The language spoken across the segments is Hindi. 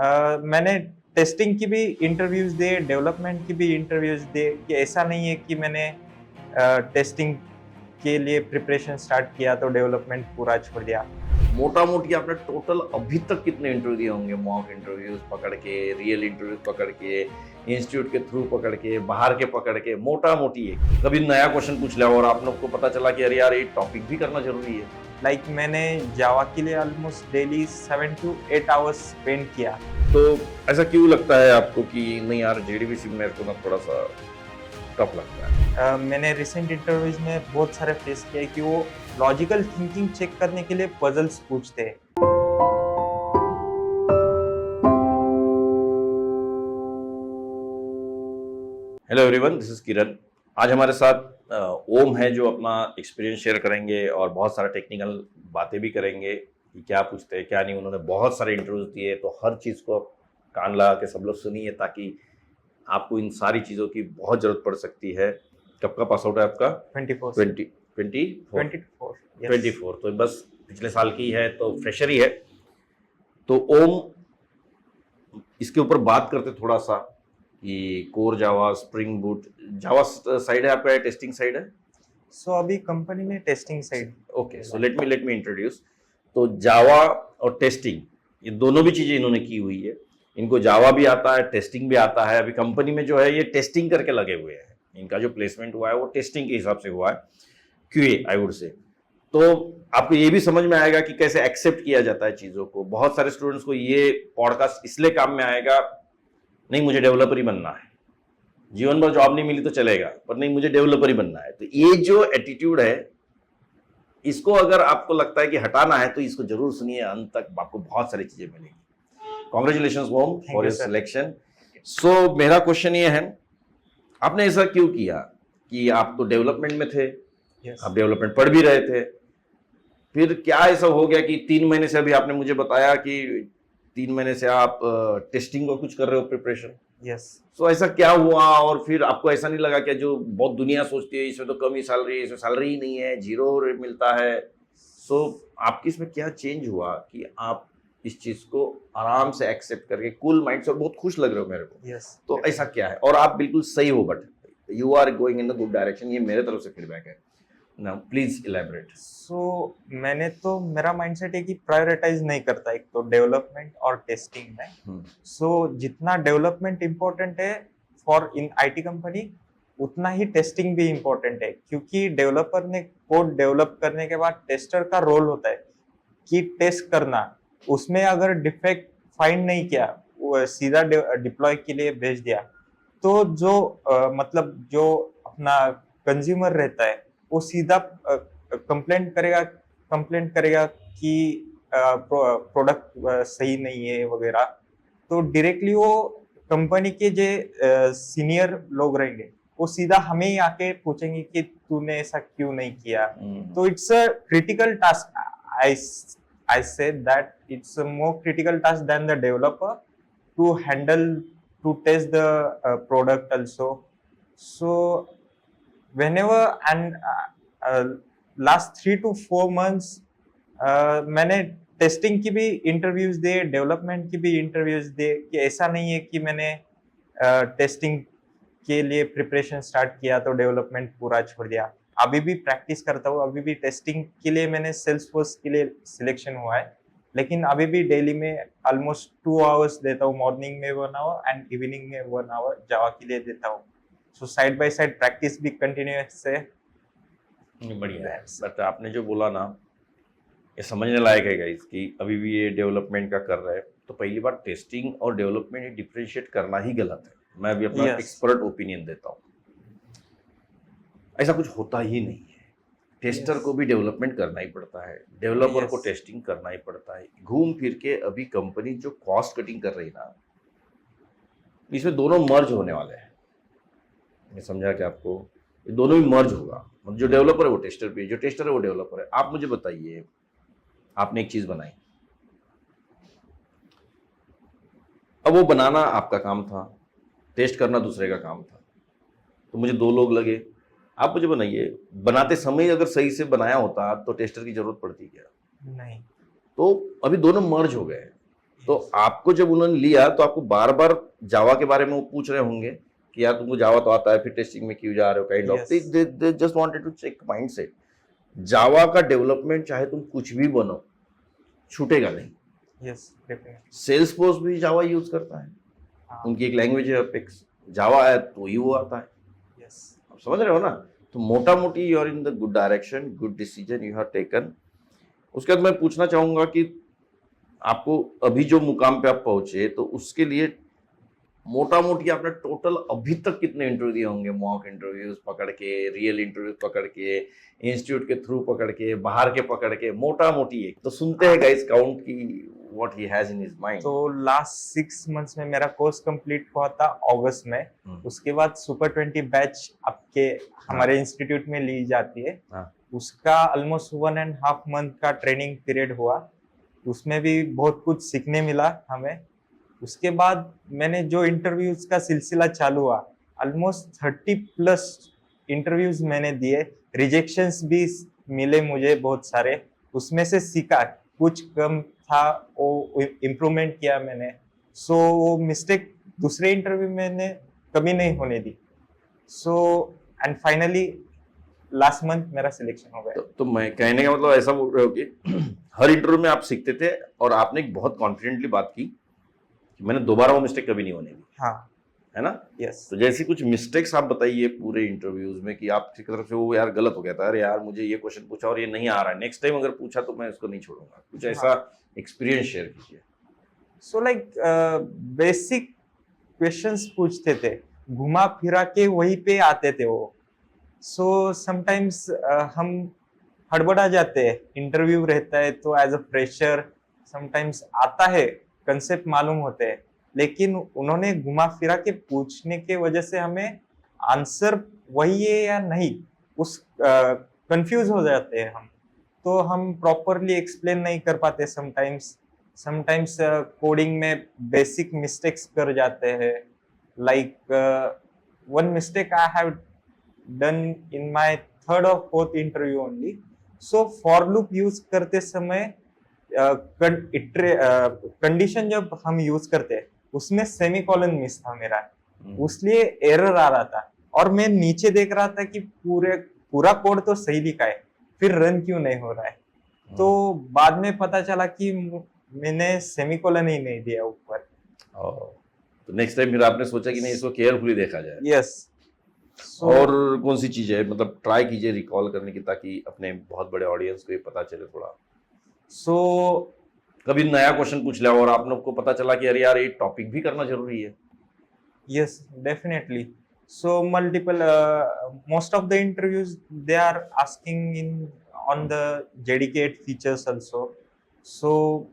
मैंने टेस्टिंग की भी इंटरव्यूज दिए, डेवलपमेंट की भी इंटरव्यूज दिए, कि ऐसा नहीं है कि मैंने टेस्टिंग के लिए प्रिपरेशन स्टार्ट किया तो डेवलपमेंट पूरा छोड़ दिया। मोटा मोटी आपने टोटल अभी तक कितने इंटरव्यू दिए होंगे? मॉक इंटरव्यूज पकड़ के, रियल इंटरव्यूज पकड़ के, इंस्टीट्यूट के थ्रू पकड़ के, बाहर के पकड़ के, मोटा मोटी एक कभी नया क्वेश्चन पूछ लिया और आप लोग को पता चला कि अरे यार ये टॉपिक भी करना जरूरी है। लाइक मैंने जावा के लिए almost daily 7 to 8 hours spend किया। तो ऐसा क्यों लगता है आपको कि नहीं यार जेडीबीसी मेरे को ना थोड़ा सा टफ लगता है? मैंने रिसेंट इंटरव्यूज में बहुत सारे फेस किए कि वो लॉजिकल थिंकिंग चेक करने के लिए पजल्स पूछते हैं। हेलो एवरीवन, दिस इज किरण। आज हमारे साथ ओम है जो अपना एक्सपीरियंस शेयर करेंगे और बहुत सारा टेक्निकल बातें भी करेंगे कि क्या पूछते हैं क्या नहीं। उन्होंने बहुत सारे इंटरव्यूज दिए, तो हर चीज़ को कान लगा के सब लोग सुनिए ताकि आपको इन सारी चीज़ों की बहुत ज़रूरत पड़ सकती है। कब का पास आउट है आपका? 24 24 yes। 24, तो बस पिछले साल की है, तो फ्रेशर ही है। तो ओम, इसके ऊपर बात करते थोड़ा सा कि core Java, spring boot, Java side है आपका, टेस्टिंग साइड है? सो अभी कंपनी में testing side. Okay, so let me introduce. तो जावा और टेस्टिंग, ये दोनों भी चीजें इन्होंने की हुई है। इनको जावा भी आता है, टेस्टिंग भी आता है। अभी कंपनी में जो है ये टेस्टिंग करके लगे हुए हैं। इनका जो प्लेसमेंट हुआ है वो टेस्टिंग के हिसाब से हुआ है, क्यूए आई वुड से। तो आपको ये भी समझ में आएगा कि कैसे एक्सेप्ट किया जाता है चीजों को। बहुत सारे स्टूडेंट्स को ये पॉडकास्ट इसलिए काम में आएगा, नहीं मुझे डेवलपर ही बनना है, जीवन भर जॉब नहीं मिली तो चलेगा, पर नहीं मुझे डेवलपर ही बनना है। तो ये जो एटीट्यूड है, इसको अगर आपको लगता है कि हटाना है तो इसको जरूर सुनिए अंत तक, आपको बहुत सारी चीजें मिलेंगी। Congratulation Om for your selection. So मेरा क्वेश्चन ये है, आपने ऐसा क्यों किया कि आप तो डेवलपमेंट में थे, आप डेवलपमेंट पढ़ भी रहे थे, फिर क्या ऐसा हो गया कि 3 महीने से, अभी आपने मुझे बताया कि 3 महीने से आप टेस्टिंग का कुछ कर रहे हो, प्रिपरेशन? यस। सो ऐसा क्या हुआ? और फिर आपको ऐसा नहीं लगा कि जो बहुत दुनिया सोचती है इसमें तो कम ही सैलरी है, इसमें सैलरी ही नहीं है, जीरो मिलता है। सो आपकी इसमें क्या चेंज हुआ कि आप इस चीज को आराम से एक्सेप्ट करके कूल माइंड से, और बहुत खुश लग रहे हो मेरे को? यस। तो ऐसा क्या है? और आप बिल्कुल सही हो, but you are going in the good direction, ये मेरे तरफ से फीडबैक है। Now please elaborate. सो मैंने तो, मेरा माइंडसेट है कि प्रायोरिटाइज नहीं करता एक तो डेवलपमेंट और टेस्टिंग में। सो जितना डेवलपमेंट इम्पोर्टेंट है फॉर इन आईटी कंपनी, उतना ही टेस्टिंग भी इम्पोर्टेंट है, क्योंकि डेवलपर ने कोड डेवलप करने के बाद टेस्टर का रोल होता है कि टेस्ट करना। उसमें अगर डिफेक्ट फाइंड नहीं किया, वो सीधा डिप्लॉय के लिए भेज दिया, तो जो मतलब जो अपना कंज्यूमर रहता है वो सीधा कंप्लेंट करेगा कि प्रोडक्ट सही नहीं है वगैरह। तो डायरेक्टली वो कंपनी के जो सीनियर लोग रहेंगे वो सीधा हमें ही आके पूछेंगे कि तूने ऐसा क्यों नहीं किया। तो it's a critical task. I said that it's a more critical task than the developer to handle, to test the product also. So whenever and last 3 to 4 months मैंने टेस्टिंग की भी इंटरव्यूज दिए, डेवलपमेंट की भी इंटरव्यूज दिए, कि ऐसा नहीं है कि मैंने टेस्टिंग के लिए प्रिपरेशन स्टार्ट किया तो डेवलपमेंट पूरा छोड़ दिया। अभी भी प्रैक्टिस करता हूँ, अभी भी टेस्टिंग के लिए मैंने सेल्सफोर्स के लिए सिलेक्शन हुआ है, लेकिन अभी भी डेली में ऑलमोस्ट 2 आवर्स देता हूँ। मॉर्निंग में 1 आवर एंड इवनिंग में 1 आवर जावा के लिए देता हूँ। So side by side practice भी कंटिन्यूअस है। बढ़िया है। बट आपने जो बोला ना, ये समझने लायक है गाइस कि अभी भी ये डेवलपमेंट का कर रहे हैं। तो पहली बार टेस्टिंग और डेवलपमेंट डिफरेंशिएट करना ही गलत है। मैं भी अपना एक्सपर्ट ओपिनियन देता हूँ, ऐसा कुछ होता ही नहीं है। टेस्टर को भी डेवलपमेंट करना ही पड़ता है, डेवलपर को टेस्टिंग करना ही पड़ता है। घूम फिर के अभी कंपनी जो कॉस्ट कटिंग कर रही ना, इसमें दोनों मर्ज होने वाले हैं। मैं समझा कि आपको ये दोनों ही मर्ज होगा। जो डेवलपर है वो टेस्टर भी है, जो टेस्टर है वो डेवलपर है। आप मुझे बताइए, आपने एक चीज बनाई, अब वो बनाना आपका काम था, टेस्ट करना दूसरे का काम था। तो मुझे 2 लोग लगे। आप मुझे बनाइए, बनाते समय अगर सही से बनाया होता तो टेस्टर की जरूरत पड़ती क्या? नहीं। तो अभी दोनों मर्ज हो गए। तो आपको जब उन्होंने लिया तो आपको बार बार जावा के बारे में वो पूछ रहे होंगे कि यार तुमको जावा तो आता है, फिर टेस्टिंग में क्यों जा रहे हो, kind of Yes. They just wanted to check mindset. Java का डेवलपमेंट चाहे तुम कुछ भी बनो छूटेगा नहीं। Yes, definitely. सेल्स फोर्स भी जावा यूज करता है, हाँ, उनकी एक लैंग्वेज है अपेक्स, जावा है तो ही वो आता है। yes. आप समझ रहे हो ना? तो मोटा मोटी you are in the good direction, good decision you have taken. उसके बाद मैं पूछना चाहूंगा कि आपको अभी जो मुकाम पे आप पहुंचे तो उसके लिए मोटा मोटी आपने टोटल अभी तक कितने इंटरव्यू दिए होंगे? मॉक इंटरव्यूज पकड़ के, रियल इंटरव्यूज पकड़ के, इंस्टीट्यूट के थ्रू पकड़ के, बाहर के पकड़ के, मोटा मोटी एक तो सुनते हैं गाइस काउंट की what he has in his mind. तो लास्ट 6 मंथ्स में मेरा कोर्स कंप्लीट हुआ था अगस्त में। उसके बाद सुपर 20 बैच आपके हमारे इंस्टीट्यूट में ली जाती है। हाँ। उसका ऑलमोस्ट 1.5 मंथ का ट्रेनिंग पीरियड हुआ। उसमें भी बहुत कुछ सीखने मिला हमें। उसके बाद मैंने जो इंटरव्यूज का सिलसिला चालू हुआ, ऑलमोस्ट 30+ इंटरव्यूज मैंने दिए। रिजेक्शंस भी मिले मुझे बहुत सारे, उसमें से सीखा, कुछ कम था वो इम्प्रूवमेंट किया मैंने। सो वो मिस्टेक दूसरे इंटरव्यू में मैंने कभी नहीं होने दी। So and finally last month मेरा सिलेक्शन हो गया। तो मैं कहने का मतलब ऐसा बोल रहे हो कि हर इंटरव्यू में आप सीखते थे और आपने एक बहुत कॉन्फिडेंटली बात की कि मैंने दोबारा वो मिस्टेक कभी नहीं होने दी, हाँ, है ना? यस। तो जैसी कुछ मिस्टेक्स आप बताइए पूरे इंटरव्यूज में कि आपकी तरफ से वो यार गलत हो गया था, अरे यार मुझे ये क्वेश्चन पूछा और ये नहीं आ रहा है, नेक्स्ट टाइम अगर पूछा तो मैं इसको नहीं छोड़ूंगा, कुछ ऐसा एक्सपीरियंस शेयर कीजिए। सो लाइक बेसिक क्वेश्चंस पूछते थे, घुमा फिरा के वहीं पे आते थे वो। सो समटाइम्स हम हड़बड़ा जाते हैं, इंटरव्यू रहता है तो एज अ फ्रेशर समटाइम्स आता है, कंसेप्ट मालूम होते हैं, लेकिन उन्होंने घुमा फिरा के पूछने के वजह से हमें आंसर वही है या नहीं, उस कंफ्यूज हो जाते हैं हम। तो हम प्रॉपरली एक्सप्लेन नहीं कर पाते समटाइम्स कोडिंग में बेसिक मिस्टेक्स कर जाते हैं। Like one mistake I have done in my third और fourth interview only. So for loop use करते समय कंडीशन जब हम यूज करते हैं उसमें सेमीकोलन मिस था मेरा, उसलिए एरर आ रहा था। और मैं नीचे देख रहा था कि पूरा कोड तो सही लिखा है, फिर रन क्यों नहीं हो रहा है। तो बाद में पता चला कि मैंने सेमीकोलन ही नहीं दिया ऊपर। तो नेक्स्ट टाइम फिर आपने सोचा कि नहीं इसको केयरफुली देखा जाए। यस। और कौन सी चीज है, मतलब ट्राई कीजिए रिकॉल करने की ताकि अपने बहुत बड़े ऑडियंस को ये पता चले थोड़ा। सो कभी नया क्वेश्चन पूछ लिया और आप लोग को पता चला कि अरे यार ये टॉपिक भी करना जरूरी है। yes, definitely. So multiple most of the interviews they are asking on the JDK8 features also. So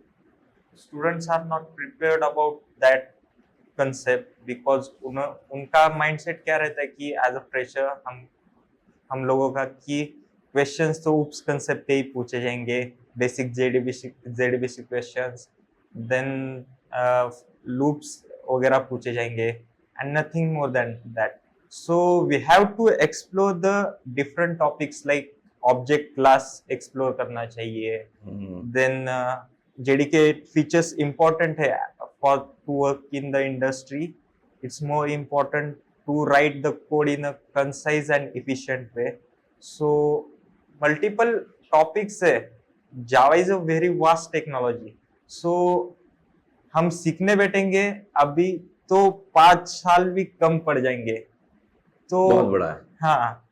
students are not prepared about that concept because उनका mindset क्या रहता है कि as a fresher हम लोगों का कि क्वेश्चंस तो UPS कंसेप्ट पे ही पूछे जाएंगे, basic JDBC questions, then loops वगैरह पूछे जाएंगे and nothing more than that. So we have to explore the different topics like object class explore करना चाहिए। Then JDK features important है for to work in the industry. It's more important to write the code in a concise and efficient way. So multiple topics है। Java is a very vast technology. So हम सीखने बैठेंगे अभी तो 5 साल भी कम पड़ जाएंगे। तो बहुत बड़ा है। हाँ,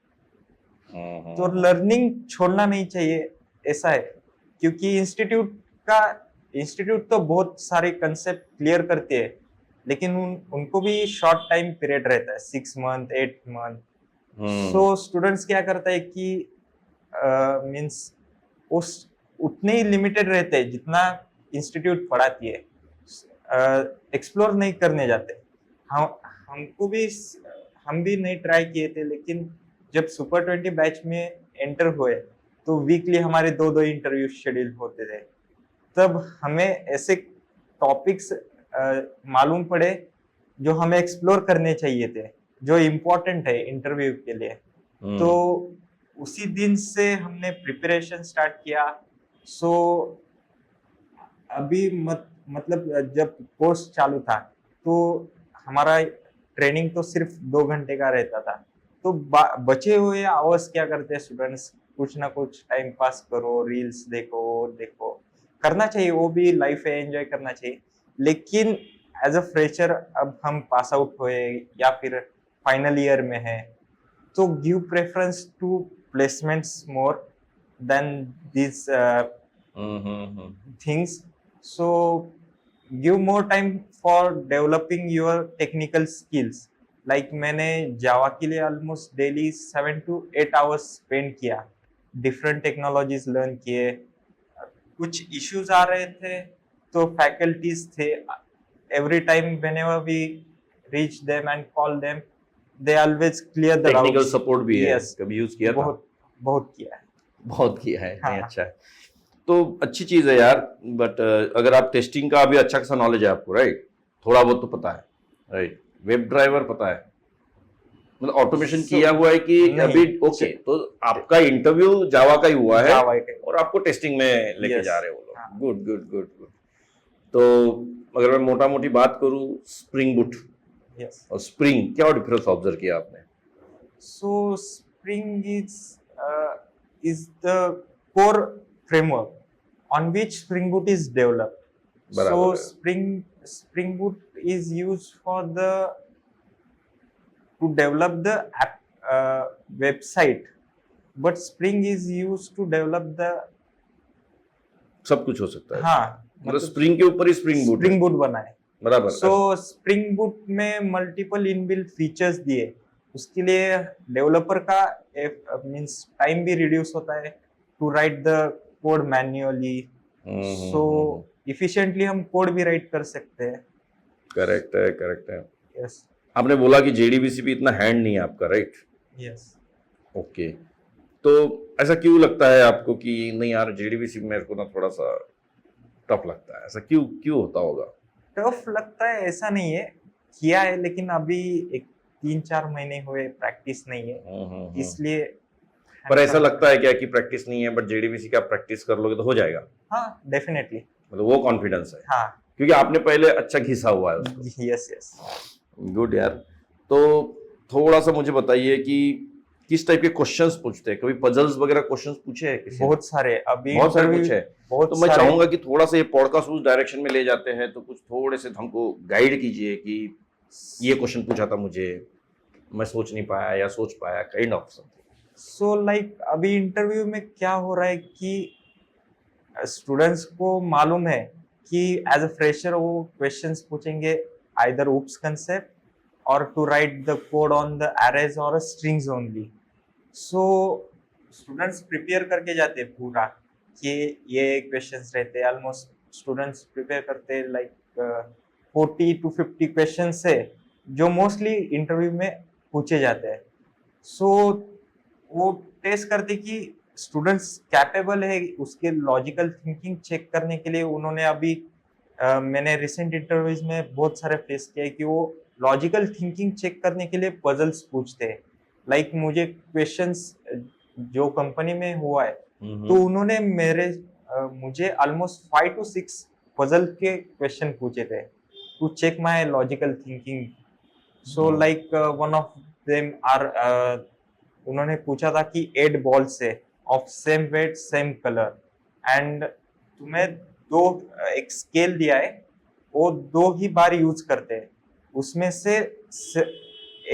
तो लर्निंग छोड़ना नहीं चाहिए, ऐसा है। क्योंकि इंस्टीट्यूट तो बहुत सारे कंसेप्ट क्लियर करते हैं, लेकिन उनको भी शॉर्ट टाइम पीरियड रहता है, 6 मंथ 8 मंथ। सो स्टूडेंट्स क्या करता है कि मीन्स उस उतने ही लिमिटेड रहते हैं जितना इंस्टीट्यूट पढ़ाती है, एक्सप्लोर नहीं करने जाते। हम भी नहीं ट्राई किए थे, लेकिन जब सुपर 20 बैच में एंटर हुए तो वीकली हमारे 2 इंटरव्यू शेड्यूल होते थे। तब हमें ऐसे टॉपिक्स मालूम पड़े जो हमें एक्सप्लोर करने चाहिए थे, जो इम्पोर्टेंट है इंटरव्यू के लिए। तो उसी दिन से हमने प्रिपरेशन स्टार्ट किया। सो अभी मतलब जब कोर्स चालू था तो हमारा ट्रेनिंग तो सिर्फ 2 घंटे का रहता था, तो बचे हुए आवर्स क्या करते हैं स्टूडेंट्स, कुछ ना कुछ टाइम पास करो, रील्स देखो देखो, करना चाहिए, वो भी लाइफ है, एंजॉय करना चाहिए। लेकिन एज अ फ्रेशर अब हम पास आउट हुए या फिर फाइनल ईयर में है, तो give preference to placements more than this things. So give more time for developing your technical skills. Like मैंने जावा के लिए almost daily 7 to 8 hours spend किया, डिफरेंट टेक्नोलॉजीज लर्न किए। कुछ इश्यूज आ रहे थे तो फैकल्टीज थे, every time whenever we reach them and call them, they always clear the technical doubts. Support भी है, Yes, कभी यूज किया था? बहुत बहुत किया है। बहुत किया है, नहीं हाँ। अच्छा है। तो अच्छी चीज है यार, बट अगर आप टेस्टिंग का अभी अच्छा खासा नॉलेज है आपको, राइट? थोड़ा बहुत तो पता है, राइट? वेब ड्राइवर पता है, मतलब ऑटोमेशन किया हुआ है कि नहीं, अभी? ओके, तो आपका इंटरव्यू जावा का ही हुआ है जावा के। और आपको टेस्टिंग में लेके Yes, जा रहे हो वो हाँ। लोग। Good good good good. तो अगर मैं मोटा मोटी बात करूं, स्प्रिंग बूट Yes. और स्प्रिंग, क्या डिफरेंस ऑब्जर्व किया आपने? So Spring is the core framework on which Spring Boot is developed. बराबर So है। Spring Boot is used for to develop the app website, but Spring is used to develop the सब कुछ हो सकता है, हाँ, मतलब स्प्रिंग के ऊपर ही स्प्रिंग बूट Spring Boot बना है। बराबर। सो स्प्रिंग बूट में मल्टीपल इनबिल्ट फीचर्स दिए, उसके लिए डेवलपर का मींस टाइम भी रिड्यूस होता है to write the code manually, so efficiently हम कोड भी राइट कर सकते हैं। करेक्ट है, करेक्ट है। यस आपने बोला कि जेडीबीसी भी इतना हैंड नहीं है आपका, राइट? यस। ओके, तो ऐसा क्यों लगता है आपको कि नहीं यार जेडीबीसी मेरे को ना थोड़ा सा टफ लगता है? ऐसा क्यों क्यों होता होगा? टफ लगता है ऐसा नहीं है, किया है, लेकिन अभी एक 3-4 महीने हुए, प्रैक्टिस नहीं है, इसलिए। पर ऐसा लगता है क्या कि प्रैक्टिस नहीं है, बट जेडीबीसी का प्रैक्टिस कर लोगे तो हो जाएगा? हाँ डेफिनेटली, मतलब वो कॉन्फिडेंस है, हाँ। क्योंकि आपने पहले अच्छा घिसा हुआ है उसको। Yes yes. गुड यार। तो थोड़ा सा मुझे बताइए कि किस टाइप के क्वेश्चंस पूछते हैं? कभी पजल्स वगैरह क्वेश्चंस पूछे हैं किसी ने? बहुत सारे, अभी बहुत सारे interview- पूछे हैं। बहुत तो मैं सारे। चाहूंगा कि थोड़ा सा ये पॉडकास्ट उस डायरेक्शन में ले जाते हैं, तो कुछ थोड़े से हमको गाइड कीजिए कि ये क्वेश्चन पूछा था मुझे, मैं सोच नहीं पाया या सोच पाया, kind of something. So like अभी इंटरव्यू में क्या हो रहा है कि स्टूडेंट्स को मालूम है कि एज अ फ्रेशर वो क्वेश्चंस पूछेंगे आइदर ऊप्स कंसेप्ट और to write the code on the arrays और strings only. So students prepare करके जाते हैं पूरा कि ये क्वेश्चंस रहते हैं, ऑलमोस्ट स्टूडेंट्स प्रिपेयर करते हैं लाइक 40 to 50 क्वेश्चंस है जो मोस्टली इंटरव्यू में पूछे जाते हैं। सो वो टेस्ट करते कि स्टूडेंट्स कैपेबल है, उसके लॉजिकल थिंकिंग चेक करने के लिए उन्होंने अभी मैंने रिसेंट इंटरव्यूज में बहुत सारे फेस किया है कि वो लॉजिकल थिंकिंग चेक करने के लिए पजल्स पूछते हैं। लाइक मुझे क्वेश्चंस जो कंपनी में हुआ है तो उन्होंने मुझे ऑलमोस्ट 5 to 6 पजल के क्वेश्चन पूछे थे to check my logical thinking. So like one of them are, उन्होंने पूछा था कि 8 बॉल्स है of same weight same colour and तुम्हें एक स्केल दिया है, वो 2 ही बार यूज करते हैं, उसमें से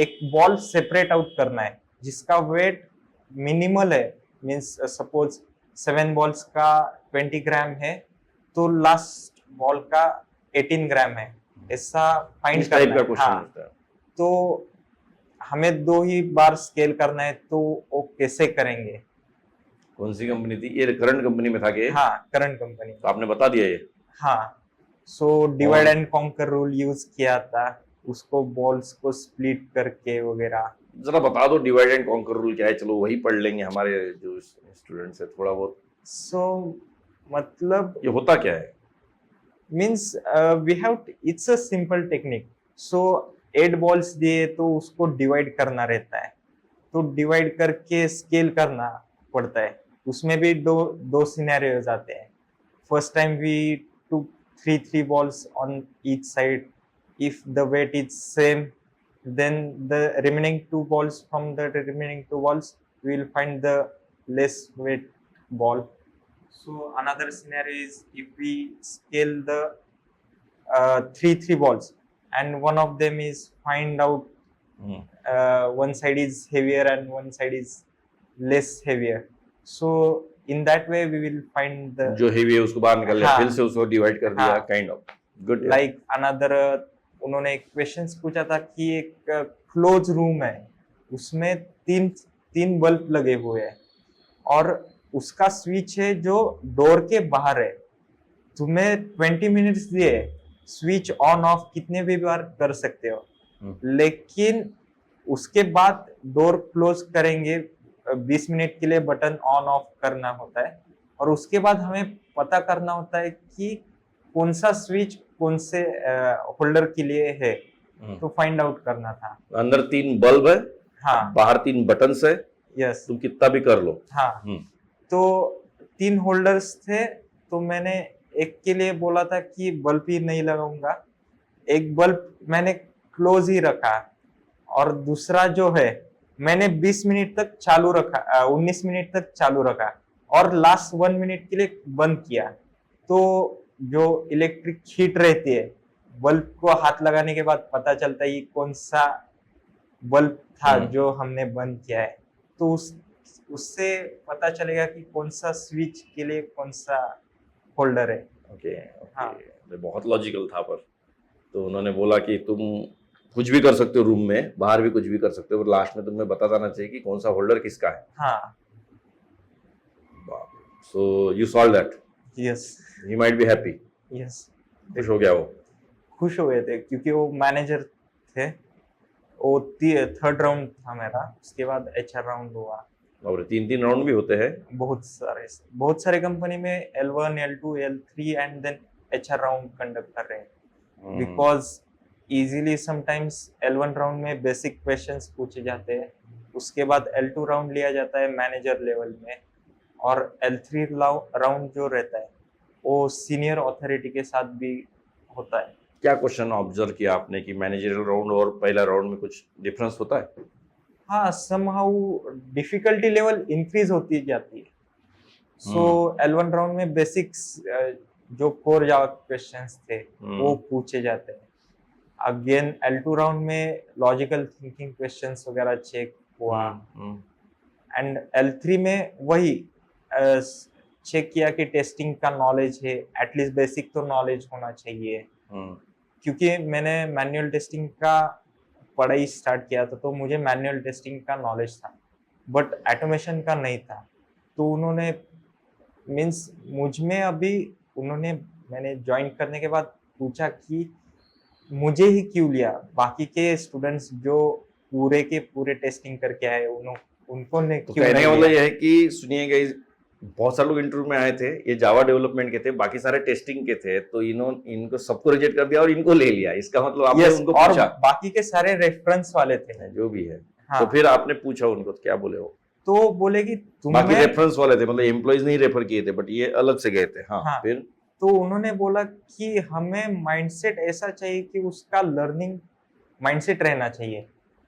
एक बॉल सेपरेट आउट करना है जिसका वेट मिनिमल है, मींस सपोज 7 बॉल्स का 20 ग्राम है तो लास्ट बॉल का 18 ग्राम है, ऐसा फाइंड करना है। हाँ, तो हमें 2 ही बार स्केल करना है, तो वो कैसे करेंगे? कौन सी कंपनी थी ये? करंट कंपनी में था कि? हाँ करंट कंपनी। तो आपने बता दिया ये? हाँ, so divide and conquer rule use किया था, उसको बॉल्स को स्प्लिट करके वगैरह। जरा बता दो डिवाइड एंड कॉन्कर रूल क्या है, चलो वही पढ़ लेंगे हमारे जो स्टूडेंट्स है थोड़ा बहुत। सो मतलब ये होता क्या है? Means we have, it's a simple technique. So 8 balls दिए तो उसको डिवाइड करना रहता है, तो डिवाइड करके स्केल करना पड़ता है। उसमें भी दो सिनेरियोज आते हैं। First time we to three balls on each side. If the weight is same, then the remaining two balls from the remaining two balls we will find the less weight ball. So another scenario is if we scale the three balls and one of them is find out one side is heavier and one side is less heavier. So in that way we will find the जो हेवी है उसको बाहर निकाल लिया, हाँ, फिर से उसको डिवाइड कर दिया, हाँ, kind of good. like another उन्होंने एक क्वेश्चंस पूछा था कि एक क्लोज रूम है, उसमें तीन बल्ब लगे हुए हैं और उसका स्विच है जो डोर के बाहर है। तुम्हें 20 मिनट्स दिए, स्विच ऑन ऑफ कितने भी बार कर सकते हो, लेकिन उसके बाद डोर क्लोज करेंगे, 20 मिनट के लिए बटन ऑन ऑफ करना होता है और उसके बाद हमें पता करना होता है कि कौन सा स्विच कौन से होल्डर के लिए है, तो फाइंड आउट करना था। अंदर 3 बल्ब है, हाँ, बाहर 3 बटन्स है, यस, तुम कितना भी कर लो। हाँ, तो 3 होल्डर्स थे, तो मैंने एक के लिए बोला था कि बल्ब ही नहीं लगाऊंगा, एक बल्ब मैंने क्लोज ही रखा और दूसरा जो है मैंने 20 मिनट तक चालू रखा, 19 मिनट तक चालू रखा और लास्ट 1 मिनट के लिए बंद किया। तो जो इलेक्ट्रिक हीट रहती है, बल्ब को हाथ लगाने के बाद पता चलता है ये कौन सा बल्ब था जो हमने बंद किया है, तो उससे पता चलेगा कि कौन सा स्विच के लिए कौन सा होल्डर है। ओके, हाँ, बहुत लॉजिकल था। पर तो उन्होंने बोला कि तुम कुछ भी कर सकते हो रूम में, बाहर भी कुछ भी कर सकते हो, पर लास्ट में तुम्हें बता देना चाहिए कि कौन सा होल्डर किसका है। हाँ, so you solve that. Yes, he might be happy. Yes, खुश हो गया वो? खुश हो गए थे क्योंकि वो मैनेजर थे। वो थर्ड राउंड था मेरा, उसके बाद HR राउंड हुआ। और 3 राउंड भी होते हैं? बहुत सारे कंपनी में L1, L2, L3 and then HR round conduct कर रहे हैं, because easily sometimes L1 round में बेसिक क्वेश्चंस पूछे जाते हैं, उसके बाद L2 राउंड लिया जाता है मैनेजर लेवल में और L3 राउंड जो रहता है वो सीनियर अथॉरिटी के साथ भी होता है। क्या क्वेश्चन ऑब्जर्व किया आपने कि मैनेजरियल राउंड और पहला राउंड में कुछ डिफरेंस होता है? हाँ, समहाउ डिफिकल्टी लेवल इंक्रीज होती जाती है। सो L1 राउंड में बेसिक्स जो कोर जावा क्वेश्चंस थे वो पूछे जाते हैं। अगेन L2 राउंड में लॉजिकल थिंकिंग क्वेश्चंस वगैरह चेक हुआ एंड L3 में वही चेक किया कि टेस्टिंग का नॉलेज है, एटलीस्ट बेसिक तो नॉलेज होना चाहिए। क्योंकि मैंने मैनुअल टेस्टिंग का पढ़ाई स्टार्ट किया था, तो मुझे मैनुअल टेस्टिंग का नॉलेज था बट ऑटोमेशन का नहीं था। तो उन्होंने मीन्स मुझ में अभी मैंने ज्वाइन करने के बाद पूछा कि मुझे ही क्यों लिया, बाकी के स्टूडेंट्स जो पूरे के पूरे टेस्टिंग करके आए उनको ने तो क्यों कहने नहीं का मतलब लिया? यह है कि सुनिए गाइस, बहुत सारे लोग इंटरव्यू में आए थे, ये जावा डेवलपमेंट के थे, बाकी सारे टेस्टिंग के थे, तो इनको सबको रिजेक्ट कर दिया और इनको ले लिया। इसका मतलब आपने Yes, उनको और पूछा? बाकी के सारे रेफरेंस वाले थे। जो भी है। हाँ, तो फिर आपने पूछा उनको, तो क्या बोले वो? तो बोले कि बाकी तुम्हें रेफरेंस वाले थे, मतलब एम्प्लॉइज नहीं रेफर किए थे, बट ये अलग से गए थे। हाँ, हाँ, फिर तो उन्होंने बोला कि हमें माइंडसेट ऐसा चाहिए कि उसका लर्निंग माइंडसेट रहना चाहिए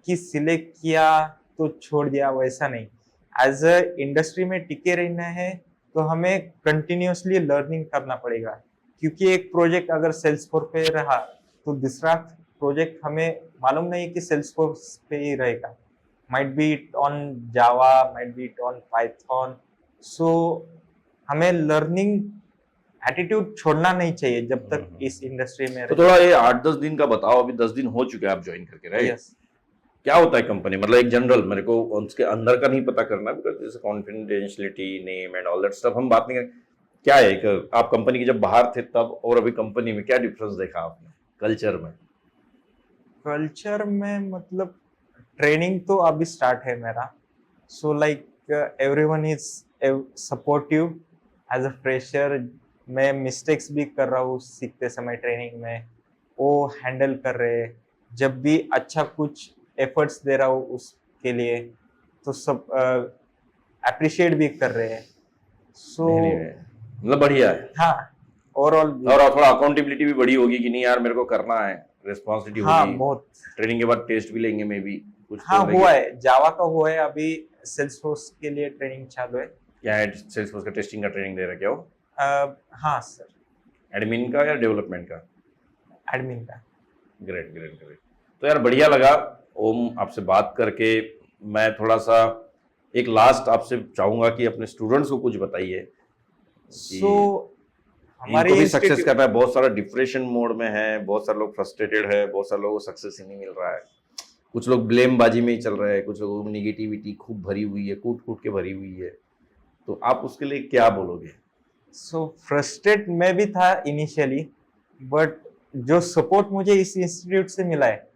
कि सिलेक्ट किया तो छोड़ दिया, वैसा नहीं। एज अ इंडस्ट्री में टिके रहना है तो हमें कंटिन्यूअसली लर्निंग करना पड़ेगा, क्योंकि एक प्रोजेक्ट अगर सेल्सफोर्स पे रहा तो दूसरा प्रोजेक्ट हमें मालूम नहीं कि सेल्सफोर्स पे ही रहेगा, might be it on Java, might be it on Python. So हमें लर्निंग एटीट्यूड छोड़ना नहीं चाहिए जब तक इस इंडस्ट्री में तो थोड़ा ये 8-10 दिन का बताओ। अभी 10 दिन हो चुके हैं आप ज्वाइन करके, राइट? यस। क्या होता है कंपनी, मतलब एक जनरल, मेरे को उसके अंदर का नहीं पता करना, बिकॉज जैसे confidentiality, name and all that stuff हम बात नहीं करें। क्या है कि आप कंपनी के जब बाहर थे तब और अभी कंपनी में क्या डिफरेंस देखा आपने कल्चर में? कल्चर में मतलब ट्रेनिंग तो अभी स्टार्ट है मेरा, so like everyone is supportive as a fresher. मैं मिस्टेक्स भी कर रहा हूँ सीखते समय, ट्रेनिंग में वो हैंडल कर रहे हैं। जब भी अच्छा कुछ एफर्ट्स दे रहा हूँ उसके लिए तो सब अप्रिशिएट भी कर रहे हैं। सो मतलब बढ़िया है। हाँ, ओवरऑल और थोड़ा अकाउंटेबिलिटी भी बड़ी होगी कि नहीं यार मेरे को करना है, रिस्पॉन्सिबिलिटी हाँ होगी। बहुत। ट्रेनिंग के बाद टेस्ट भी लेंगे मे बी कुछ तो हाँ लेंगे। हुआ है, जावा का हुआ है, अभी सेल्सफोर्स के लिए ट्रेनिंग चालू है। क्या है सेल्सफोर्स का टेस्टिंग का ट्रेनिंग दे रहे क्या हो? हाँ सर, एडमिन का या डेवलपमेंट का? एडमिन का। Great great great. तो यार बढ़िया लगा ओम आपसे बात करके। मैं थोड़ा सा एक लास्ट आपसे चाहूंगा कि अपने स्टूडेंट्स को कुछ बताइए। सो हमारे इनको भी सक्सेस इंस्टीट्यूट करना है, बहुत सारा डिप्रेशन मोड में है, बहुत सारे लोग फ्रस्ट्रेटेड है, बहुत सारे लोगों को सक्सेस ही नहीं मिल रहा है, कुछ लोग ब्लेम बाजी में ही चल रहे हैं, कुछ लोगों में निगेटिविटी खूब भरी हुई है, कूट कूट के भरी हुई है, तो आप उसके लिए क्या बोलोगे? सो फ्रस्ट्रेट मैं भी था इनिशियली, बट जो सपोर्ट मुझे इस इंस्टीट्यूट से मिला है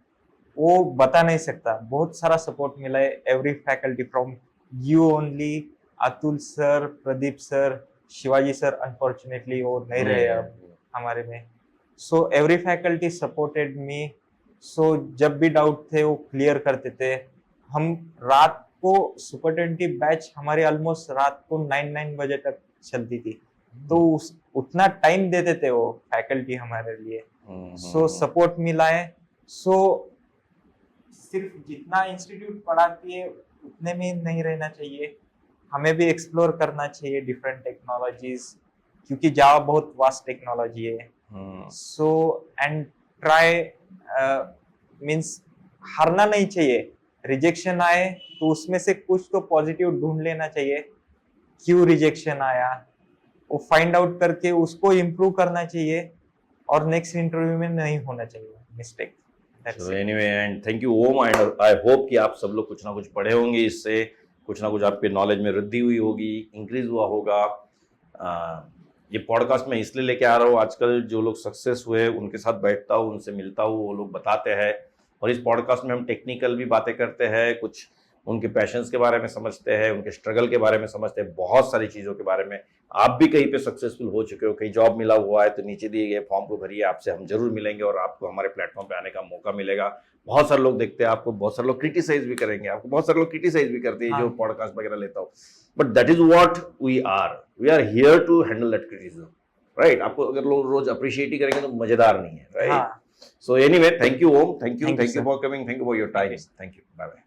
वो बता नहीं सकता। बहुत सारा सपोर्ट मिला है, every faculty from you only, Atul sir, Pradeep sir, Shivaji sir unfortunately वो नहीं रहे अब हमारे में। So every faculty supported me. So जब भी डाउट थे वो क्लियर करते थे। हम रात को सुपर 20 बैच हमारे ऑलमोस्ट रात को 9 बजे तक चलती थी, तो उतना टाइम देते थे वो फैकल्टी हमारे लिए। सो सपोर्ट मिला है। सो सिर्फ जितना इंस्टीट्यूट पढ़ाती है उतने में नहीं रहना चाहिए, हमें भी एक्सप्लोर करना चाहिए डिफरेंट टेक्नोलॉजीज, क्योंकि जावा बहुत वास्ट टेक्नोलॉजी है। सो एंड ट्राई मीन्स हारना नहीं चाहिए। रिजेक्शन आए तो उसमें से कुछ तो पॉजिटिव ढूंढ लेना चाहिए, क्यों रिजेक्शन आया वो फाइंड आउट करके उसको इम्प्रूव करना चाहिए, और नेक्स्ट इंटरव्यू में नहीं होना चाहिए mistake. So anyway, and thank you Om, and I hope कि आप सब लोग कुछ ना कुछ पढ़े होंगे, इससे कुछ ना कुछ आपके नॉलेज में वृद्धि हुई होगी, इंक्रीज हुआ होगा। ये पॉडकास्ट मैं इसलिए लेके आ रहा हूँ, आजकल जो लोग सक्सेस हुए उनके साथ बैठता हूँ, उनसे मिलता हूँ, वो लोग बताते हैं, और इस पॉडकास्ट में हम टेक्निकल भी बातें करते हैं, कुछ उनके पैशंस के बारे में समझते हैं, उनके स्ट्रगल के बारे में समझते हैं, बहुत सारी चीज़ों के बारे में। आप भी कहीं पे सक्सेसफुल हो चुके हो, कहीं जॉब मिला हुआ है, तो नीचे दिए गए फॉर्म को भरिए, आपसे हम जरूर मिलेंगे और आपको हमारे प्लेटफॉर्म पे आने का मौका मिलेगा। बहुत सारे लोग देखते हैं आपको, बहुत सारे लोग क्रिटिसाइज भी करेंगे आपको, बहुत सारे लोग क्रिटिसाइज भी करते हैं जो पॉडकास्ट वगैरह लेता हूँ, but that is what we are here to handle that criticism, right? आपको अगर लोग रोज अप्रिशिएट ही करेंगे तो मजेदार नहीं है, right? So anyway, thank you Om, thank you for coming, thank you for your time, thank you, bye bye.